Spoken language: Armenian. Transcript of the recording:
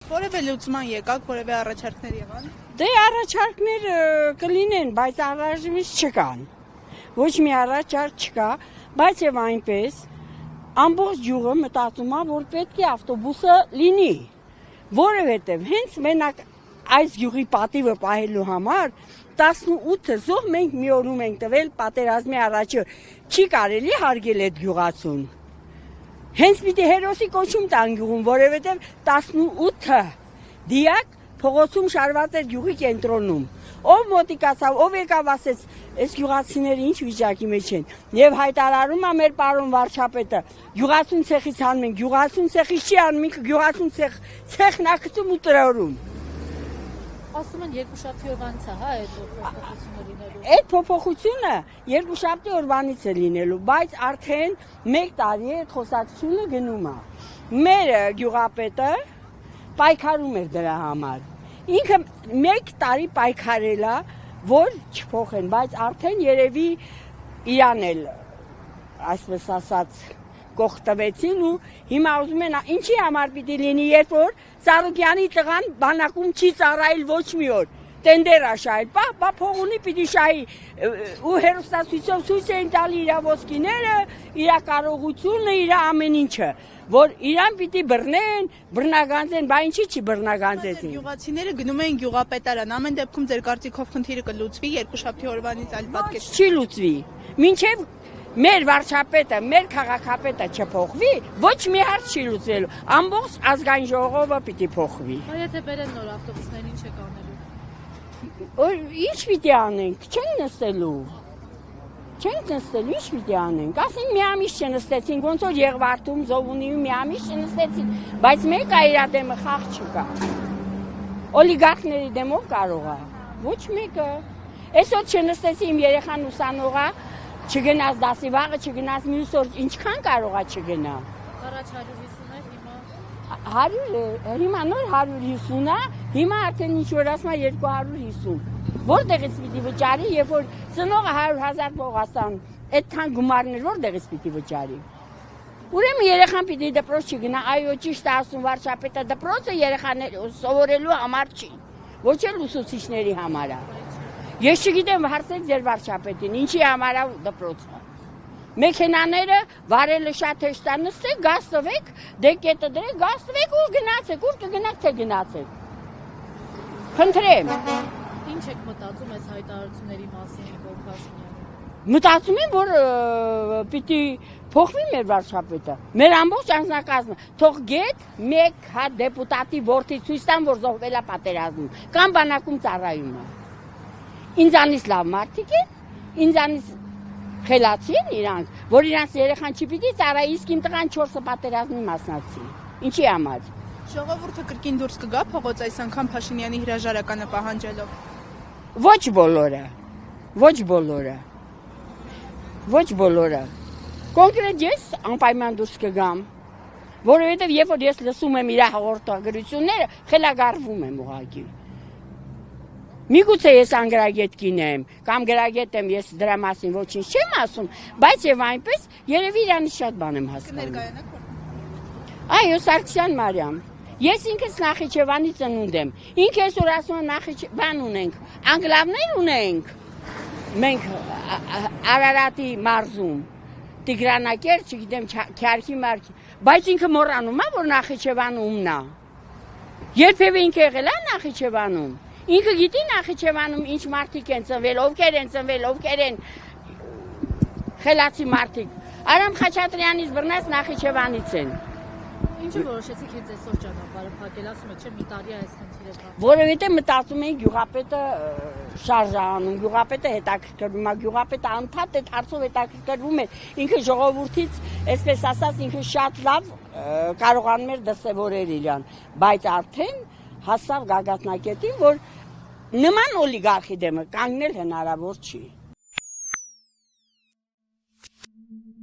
Որևէ լուծման եկաք, որևէ առաջարկներ եղան։ Դե առաջարկներ կլինեն, բայց առայժմից չկան։ Ոչ մի առաջարկ չկա, բայց եւ այնպես ամբողջ յուղը մտածում է, որ պետք է ավտոբուսը լինի, որովհետեւ հենց մենակ այս յուղի պատիվը պահելու համար 18 զոհ մենք մի օրում ենք տվել պատերազմի առաջը, չի կարելի հարգել այդ գյուղացուն։ Հենց պիտի հերոսի կոչում տան գյուղում, որովհետև 18 դիակ փողոցում շարված էր յուղի կենտրոնում։ Ով մոտիկացավ, ով եկավ ասեց, այս գյուղացիները ինչ վիճակի մեջ են։ Եվ հայտարարում է մեր պարոն վարչապետը, գյուղացուն ցեխից անում ենք, գյուղացուն ցեխից չի անում, ինքը գյուղացուն ցեխն ակտում ու տրորում։ Ասում են երկուշաբթի օրվանից է, հա, այդ փոփոխությունը լինելու։ Այդ փոփոխությունը երկուշաբթի օրվանից է լինելու, բայց արդեն 1 տարի է այդ խոսակցությունը գնում է։ Մեր գյուղապետը պայքարում էր դրա համար։ Ինքը 1 տարի պայքարել է, որ չփոխեն, բայց արդեն երևի իրան էլ, այսպես ասած, կողտվեցին ու հիմա ուզում են ինչի համար պիտի լինի, երբ որ Սարոկյանի տղան բանակում չի ծառայել ոչ մի օր, տենդեր է շահել, պահ փող ունի պիտի շահի ու հերոստացույցով ցույց էին տալի իր ոսկիները, իր կարողությունը, իր ամեն ինչը, որ իրան պիտի բռնեն, բռնագանձեն, բա ինչի չի բռնագանձեցին։ Գյուղացիները գնում են գյուղապետարան, ամեն դեպքում ձեր կարծիքով խնդիրը կլուծվի երկուշաբթի օրվանից այլ պատկեր։ Չի լուծվի։ Մինչև մեր վարչապետը, մեր քաղաքապետը չփոխվի, ոչ մի հարց չի լուծվելու։ Ամբողջ ազգային ժողովը պիտի փոխվի։ Բայց եթե բերեն նոր ավտոբուսներ, ինչ եք անելու։ Ինչ պիտի անենք, չեն նստելու, ինչ պիտի անենք, ասենք մի ամիս չնստեցին, ոնց որ Եղվարդում, Զովունիում մի ամիս չնստեցին, բայց մեկը իր դեմը խաղ չկա, օլիգարխների դեմով կարող է, ոչ մեկը, այսօր չնստեցի իմ երեխան ուսանողա, չգնաց դասի վաղը, չգնաց մյուս օր, ինչքան կարող է չգնա։ Առաջ 150 էր, հիմա 100 է, հիմա նոր 150 է, հիմա արդեն ինչ որ ասում է 250։ Որտեղից պիտի վճարի, երբ որ ծնողը 100,000 Պողաստան, այդքան գումարներ որտեղից պիտի վճարի։ Ուրեմն երեխան պիտի դպրոց չգնա, այո, ճիշտ է ասում վարչապետը, դպրոցը երեխաներ սովորելու համար չի, ոչ էլ ուսուցիչների համար է։ Ես չգիտեմ, հարցեք ձեր վարչապետին, ինչի համար է դպրոցը։ Մեքենաները վարելը շատ հեշտ է, նստեք, գազ տվեք, դեկետը դրեք, գազ տվեք ու գնացեք, ուր կգնաք, թե գնացեք։ Խնդրեմ։ Ինչ եք մտածում այս հայտարարությունների մասին, որ Փաշինյանը։ Մտածում եմ, որ պիտի փոխվի մեր վարչապետը, մեր ամբողջ անձնակազմը, թող գետ մեկ հատ դեպուտատի որդի ցույց տան, որ զոհվել է պատերազմում, կամ բանակում ծառայում է։ Ինձանից լավ մարդիկ են, ինձանից խելացի են իրանք, որ իրանց երեխան չպիտի ծառայի, իսկ իմ տղան 4 պատերազմի մասնակցի։ Ինչի համար։ Ժողովուրդը կրկին դուրս կգա փողոց այս անգամ Փաշինյանի հրաժարականը պահանջելով։ Ոչ բոլորը։ Կոնկրետ ես անպայման դուրս կգամ, որովհետև երբ որ ես լսում եմ իր հաղորդագրությունները, խելագարվում եմ ուղղակի։ Միգուցե ես անգրագետ կինեմ, կամ գրագետ եմ, ես դրա մասին ոչինչ չեմ ասում, բայց եւ այնպես երևի իրանից շատ բան եմ հասկանում։ Այո, Սարգսյան Մարիամ։ Ես ինքս Նախիջևանի ծնունդ եմ։ Ինքը այսօր ասում է Նախիջևան ունենք, անգլավներ ունենք։ Մենք Արարատի մարզում, Տիգրանակերտ, չգիտեմ, Քյարքի մարքի, բայց ինքը մոռանում է, որ Նախիջևանը ումն է։ Երբևէ ինքը եղել է Նախիջևանում։ Ինքը գիտի Նախիջևանում ինչ մարդիկ են ծնվել, ովքեր են ծնվել, ովքեր են խելացի մարդիկ։ Արամ Խաչատրյանից բռնած Նախիջևանից են։ Ինչու որոշեցիք հենց այսօր ճանապարհը փակել, ասում եք, չէ՞ մի տարի այս խնդիրը կա։ Որովհետև մտածում են գյուղապետը շարժանում, գյուղապետը հետաքրքրվում է, գյուղապետը անդադ այդ հարցով հետաքրքրվում է, ինքը ժողովրդից, այսպես ասած, ինքը շատ լավ կարողանում էր դրսևորել իրան, բայց արդեն հասավ գագաթնակետին, որ նման օլիգարխի դեմը կանգնել հնարավոր չի։